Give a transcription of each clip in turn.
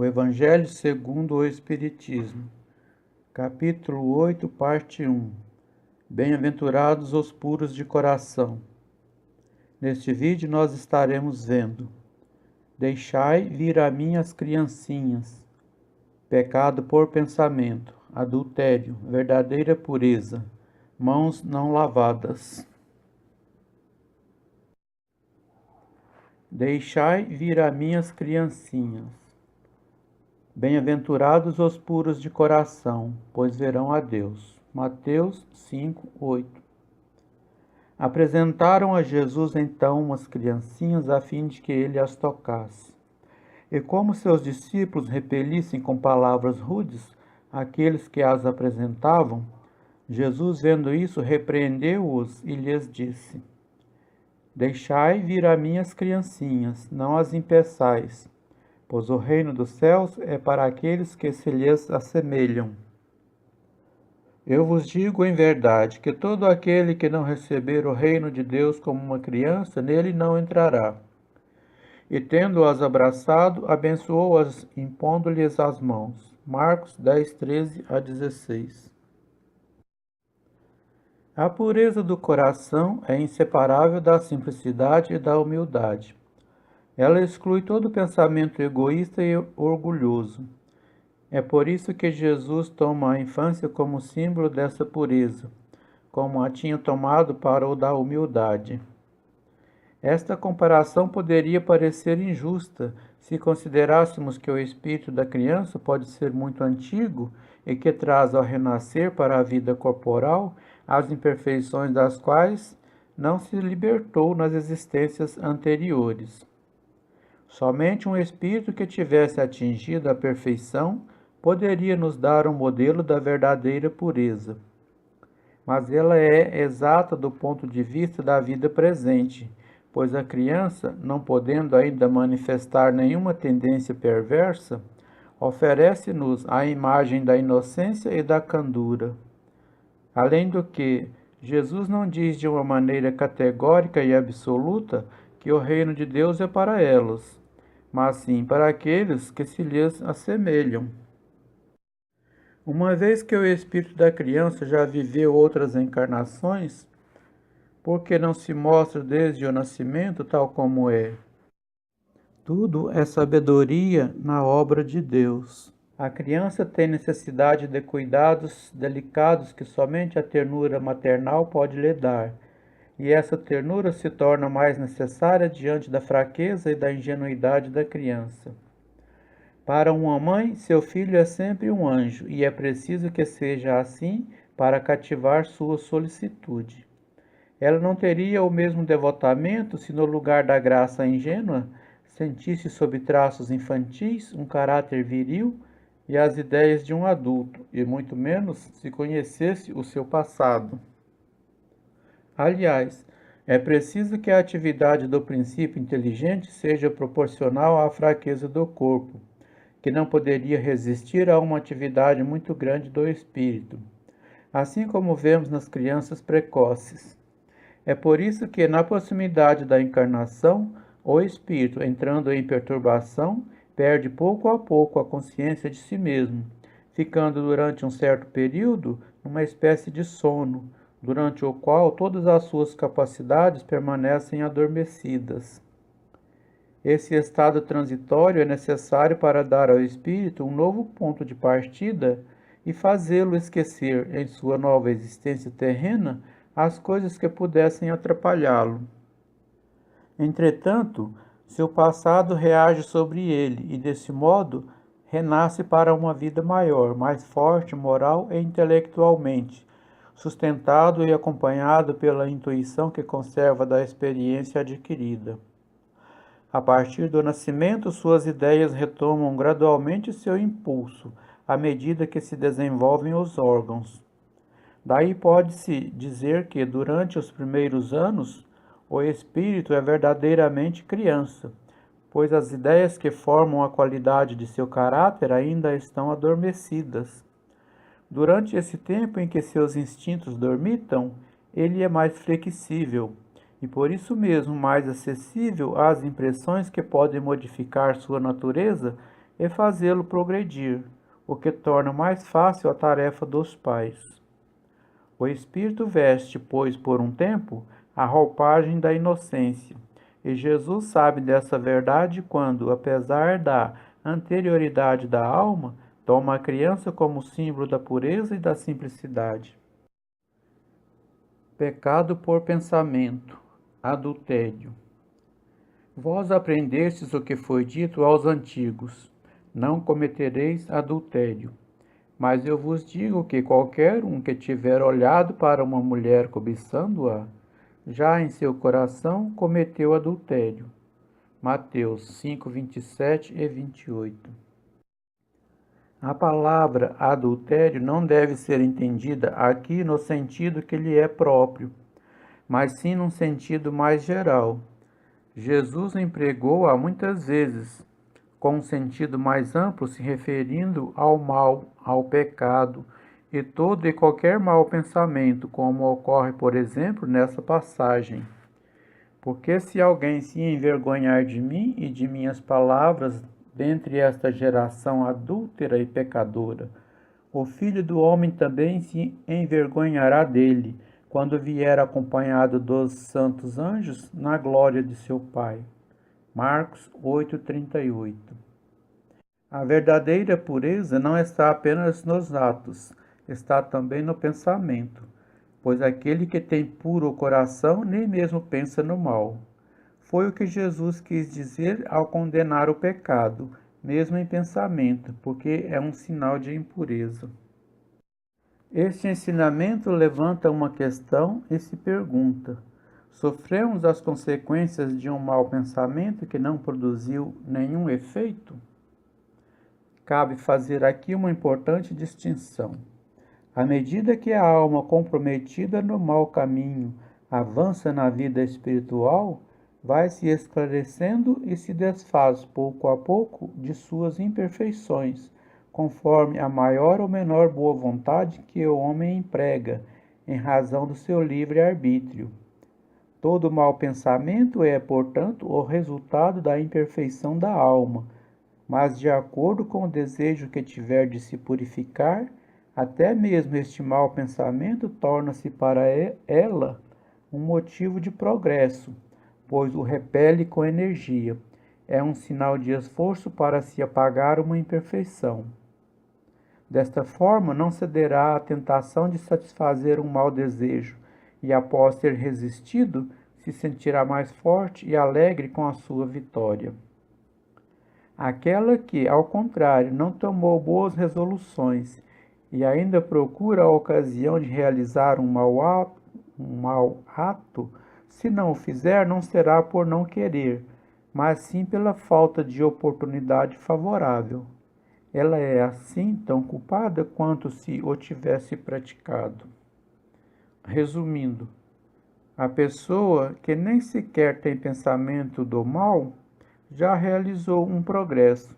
O Evangelho segundo o Espiritismo, capítulo 8, parte 1. Bem-aventurados os puros de coração. Neste vídeo nós estaremos vendo: deixai vir a mim as criancinhas, pecado por pensamento, adultério, verdadeira pureza, mãos não lavadas. Deixai vir a mim as criancinhas. Bem-aventurados os puros de coração, pois verão a Deus. Mateus 5, 8. Apresentaram a Jesus então umas criancinhas a fim de que ele as tocasse. E como seus discípulos repelissem com palavras rudes aqueles que as apresentavam, Jesus, vendo isso, repreendeu-os e lhes disse: deixai vir a mim as criancinhas, não as impeçais, pois o reino dos céus é para aqueles que se lhes assemelham. Eu vos digo em verdade que todo aquele que não receber o reino de Deus como uma criança, nele não entrará. E tendo-as abraçado, abençoou-as, impondo-lhes as mãos. Marcos 10, 13 a 16. A pureza do coração é inseparável da simplicidade e da humildade. Ela exclui todo pensamento egoísta e orgulhoso. É por isso que Jesus toma a infância como símbolo dessa pureza, como a tinha tomado para o da humildade. Esta comparação poderia parecer injusta se considerássemos que o espírito da criança pode ser muito antigo e que traz ao renascer para a vida corporal as imperfeições das quais não se libertou nas existências anteriores. Somente um espírito que tivesse atingido a perfeição poderia nos dar um modelo da verdadeira pureza. Mas ela é exata do ponto de vista da vida presente, pois a criança, não podendo ainda manifestar nenhuma tendência perversa, oferece-nos a imagem da inocência e da candura. Além do que, Jesus não diz de uma maneira categórica e absoluta que o reino de Deus é para elas, mas sim para aqueles que se lhes assemelham. Uma vez que o espírito da criança já viveu outras encarnações, por que não se mostra desde o nascimento tal como é? Tudo é sabedoria na obra de Deus. A criança tem necessidade de cuidados delicados que somente a ternura maternal pode lhe dar, e essa ternura se torna mais necessária diante da fraqueza e da ingenuidade da criança. Para uma mãe, seu filho é sempre um anjo, e é preciso que seja assim para cativar sua solicitude. Ela não teria o mesmo devotamento se, no lugar da graça ingênua, sentisse sob traços infantis um caráter viril e as ideias de um adulto, e muito menos se conhecesse o seu passado. Aliás, é preciso que a atividade do princípio inteligente seja proporcional à fraqueza do corpo, que não poderia resistir a uma atividade muito grande do espírito, assim como vemos nas crianças precoces. É por isso que, na proximidade da encarnação, o espírito, entrando em perturbação, perde pouco a pouco a consciência de si mesmo, ficando durante um certo período numa espécie de sono, durante o qual todas as suas capacidades permanecem adormecidas. Esse estado transitório é necessário para dar ao espírito um novo ponto de partida e fazê-lo esquecer, em sua nova existência terrena, as coisas que pudessem atrapalhá-lo. Entretanto, seu passado reage sobre ele e, desse modo, renasce para uma vida maior, mais forte moral e intelectualmente, sustentado e acompanhado pela intuição que conserva da experiência adquirida. A partir do nascimento, suas ideias retomam gradualmente seu impulso, à medida que se desenvolvem os órgãos. Daí pode-se dizer que, durante os primeiros anos, o espírito é verdadeiramente criança, pois as ideias que formam a qualidade de seu caráter ainda estão adormecidas. Durante esse tempo em que seus instintos dormitam, ele é mais flexível e por isso mesmo mais acessível às impressões que podem modificar sua natureza e fazê-lo progredir, o que torna mais fácil a tarefa dos pais. O espírito veste, pois, por um tempo, a roupagem da inocência, e Jesus sabe dessa verdade quando, apesar da anterioridade da alma, toma a criança como símbolo da pureza e da simplicidade. Pecado por pensamento, adultério. Vós aprendestes o que foi dito aos antigos: não cometereis adultério. Mas eu vos digo que qualquer um que tiver olhado para uma mulher cobiçando-a, já em seu coração cometeu adultério. Mateus 5, 27 e 28. A palavra adultério não deve ser entendida aqui no sentido que lhe é próprio, mas sim num sentido mais geral. Jesus empregou-a muitas vezes, com um sentido mais amplo, se referindo ao mal, ao pecado e todo e qualquer mau pensamento, como ocorre, por exemplo, nessa passagem. Porque se alguém se envergonhar de mim e de minhas palavras dentre esta geração adúltera e pecadora, o Filho do Homem também se envergonhará dele, quando vier acompanhado dos santos anjos na glória de seu Pai. Marcos 8:38. A verdadeira pureza não está apenas nos atos, está também no pensamento, pois aquele que tem puro o coração nem mesmo pensa no mal. Foi o que Jesus quis dizer ao condenar o pecado, mesmo em pensamento, porque é um sinal de impureza. Este ensinamento levanta uma questão e se pergunta: sofremos as consequências de um mau pensamento que não produziu nenhum efeito? Cabe fazer aqui uma importante distinção. À medida que a alma comprometida no mau caminho avança na vida espiritual, vai se esclarecendo e se desfaz pouco a pouco de suas imperfeições, conforme a maior ou menor boa vontade que o homem emprega, em razão do seu livre-arbítrio. Todo mau pensamento é, portanto, o resultado da imperfeição da alma, mas de acordo com o desejo que tiver de se purificar, até mesmo este mau pensamento torna-se para ela um motivo de progresso, pois o repele com energia. É um sinal de esforço para se apagar uma imperfeição. Desta forma, não cederá à tentação de satisfazer um mau desejo, e após ter resistido, se sentirá mais forte e alegre com a sua vitória. Aquela que, ao contrário, não tomou boas resoluções e ainda procura a ocasião de realizar um mau ato, se não o fizer, não será por não querer, mas sim pela falta de oportunidade favorável. Ela é assim tão culpada quanto se o tivesse praticado. Resumindo, a pessoa que nem sequer tem pensamento do mal já realizou um progresso.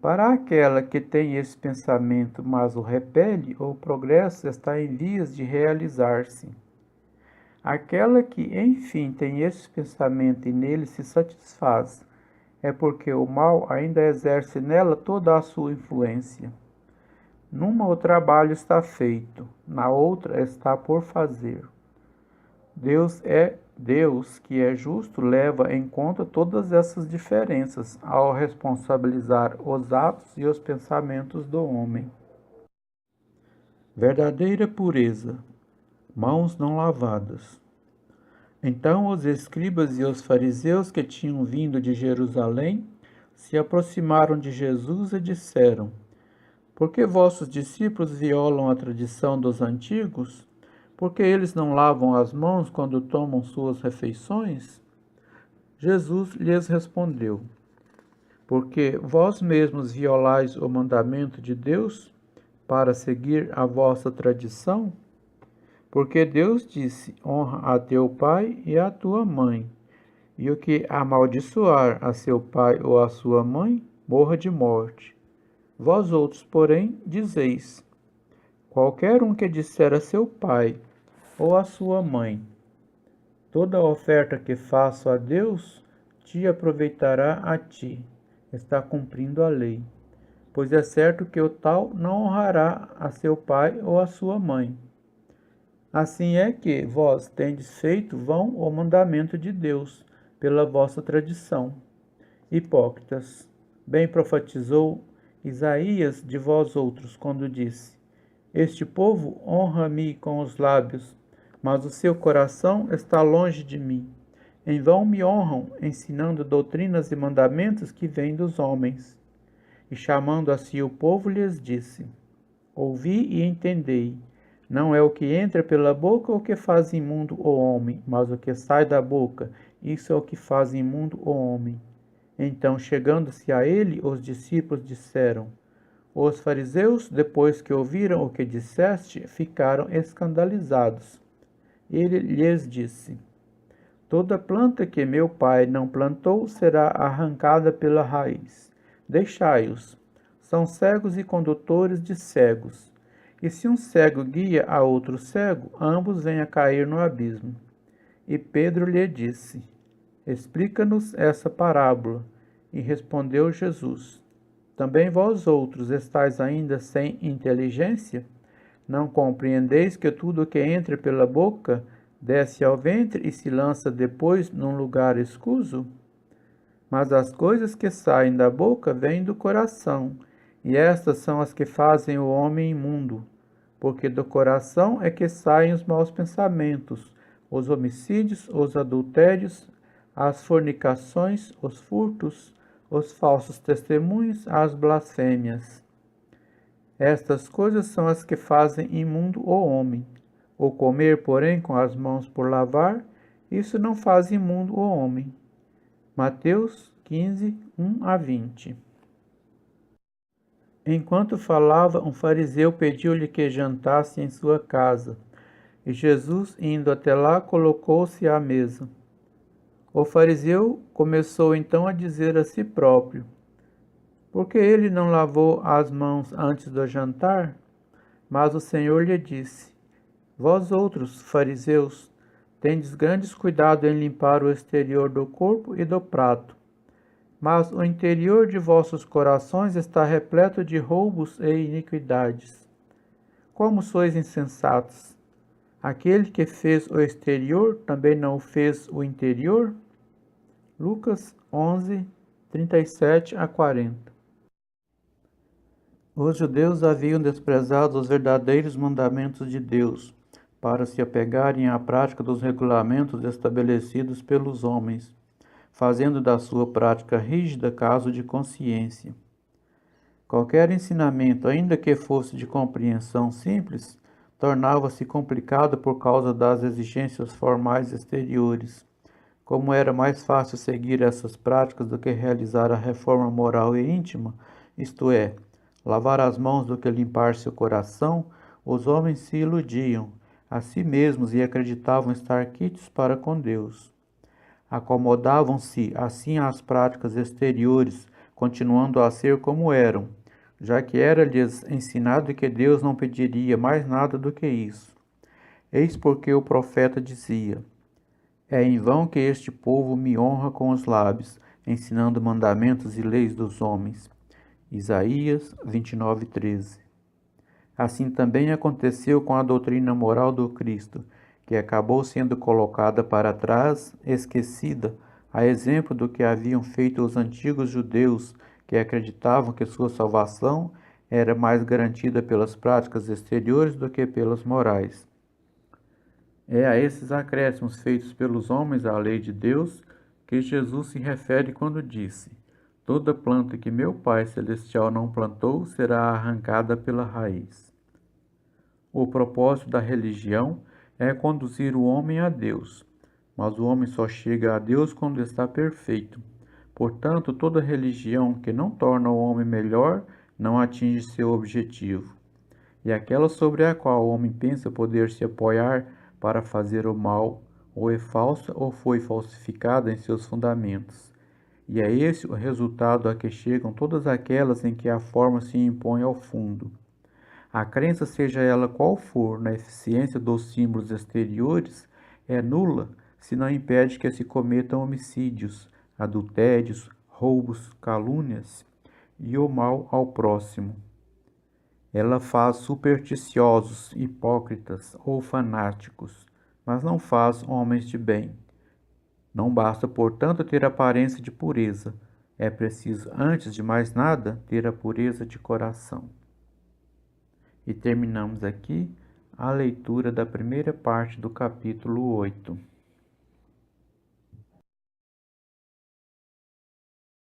Para aquela que tem esse pensamento, mas o repele, o progresso está em vias de realizar-se. Aquela que, enfim, tem esse pensamento e nele se satisfaz, é porque o mal ainda exerce nela toda a sua influência. Numa o trabalho está feito, na outra está por fazer. Deus, que é justo, leva em conta todas essas diferenças ao responsabilizar os atos e os pensamentos do homem. Verdadeira pureza, mãos não lavadas. Então os escribas e os fariseus que tinham vindo de Jerusalém se aproximaram de Jesus e disseram: por que vossos discípulos violam a tradição dos antigos? Porque eles não lavam as mãos quando tomam suas refeições? Jesus lhes respondeu: porque vós mesmos violais o mandamento de Deus para seguir a vossa tradição? Porque Deus disse: honra a teu pai e a tua mãe, e o que amaldiçoar a seu pai ou a sua mãe, morra de morte. Vós outros, porém, dizeis: qualquer um que disser a seu pai ou a sua mãe, toda oferta que faço a Deus te aproveitará a ti, está cumprindo a lei. Pois é certo que o tal não honrará a seu pai ou a sua mãe. Assim é que vós tendes feito vão o mandamento de Deus, pela vossa tradição. Hipócritas, bem profetizou Isaías de vós outros, quando disse: Este povo honra-me com os lábios, mas o seu coração está longe de mim. Em vão me honram, ensinando doutrinas e mandamentos que vêm dos homens. E chamando a si o povo, lhes disse: Ouvi e entendei. Não é o que entra pela boca o que faz imundo o homem, mas o que sai da boca, isso é o que faz imundo o homem. Então, chegando-se a ele, os discípulos disseram: Os fariseus, depois que ouviram o que disseste, ficaram escandalizados. Ele lhes disse: Toda planta que meu pai não plantou será arrancada pela raiz. Deixai-os. São cegos e condutores de cegos. E se um cego guia a outro cego, ambos vêm a cair no abismo. E Pedro lhe disse: Explica-nos essa parábola. E respondeu Jesus: Também vós outros estáis ainda sem inteligência? Não compreendeis que tudo o que entra pela boca desce ao ventre e se lança depois num lugar escuso? Mas as coisas que saem da boca vêm do coração, e estas são as que fazem o homem imundo, porque do coração é que saem os maus pensamentos, os homicídios, os adultérios, as fornicações, os furtos, os falsos testemunhos, as blasfêmias. Estas coisas são as que fazem imundo o homem. O comer, porém, com as mãos por lavar, isso não faz imundo o homem. Mateus 15, 1 a 20. Enquanto falava, um fariseu pediu-lhe que jantasse em sua casa. E Jesus, indo até lá, colocou-se à mesa. O fariseu começou então a dizer a si próprio: Por que ele não lavou as mãos antes do jantar? Mas o Senhor lhe disse: Vós outros, fariseus, tendes grandes cuidado em limpar o exterior do corpo e do prato, mas o interior de vossos corações está repleto de roubos e iniquidades. Como sois insensatos! Aquele que fez o exterior também não fez o interior? Lucas 11, 37 a 40. Os judeus haviam desprezado os verdadeiros mandamentos de Deus, para se apegarem à prática dos regulamentos estabelecidos pelos homens, fazendo da sua prática rígida caso de consciência. Qualquer ensinamento, ainda que fosse de compreensão simples, tornava-se complicado por causa das exigências formais exteriores. Como era mais fácil seguir essas práticas do que realizar a reforma moral e íntima, isto é, lavar as mãos do que limpar seu coração, os homens se iludiam a si mesmos e acreditavam estar quites para com Deus. Acomodavam-se assim às práticas exteriores, continuando a ser como eram, já que era-lhes ensinado que Deus não pediria mais nada do que isso. Eis porque o profeta dizia: É em vão que este povo me honra com os lábios, ensinando mandamentos e leis dos homens. Isaías 29:13. Assim também aconteceu com a doutrina moral do Cristo, que acabou sendo colocada para trás, esquecida, a exemplo do que haviam feito os antigos judeus, que acreditavam que sua salvação era mais garantida pelas práticas exteriores do que pelas morais. É a esses acréscimos feitos pelos homens à lei de Deus que Jesus se refere quando disse: Toda planta que meu Pai Celestial não plantou será arrancada pela raiz. O propósito da religião é conduzir o homem a Deus, mas o homem só chega a Deus quando está perfeito. Portanto, toda religião que não torna o homem melhor não atinge seu objetivo. E aquela sobre a qual o homem pensa poder se apoiar para fazer o mal, ou é falsa ou foi falsificada em seus fundamentos. E é esse o resultado a que chegam todas aquelas em que a forma se impõe ao fundo. A crença, seja ela qual for, na eficiência dos símbolos exteriores, é nula se não impede que se cometam homicídios, adultérios, roubos, calúnias e o mal ao próximo. Ela faz supersticiosos, hipócritas ou fanáticos, mas não faz homens de bem. Não basta, portanto, ter aparência de pureza. É preciso, antes de mais nada, ter a pureza de coração. E terminamos aqui a leitura da primeira parte do capítulo 8.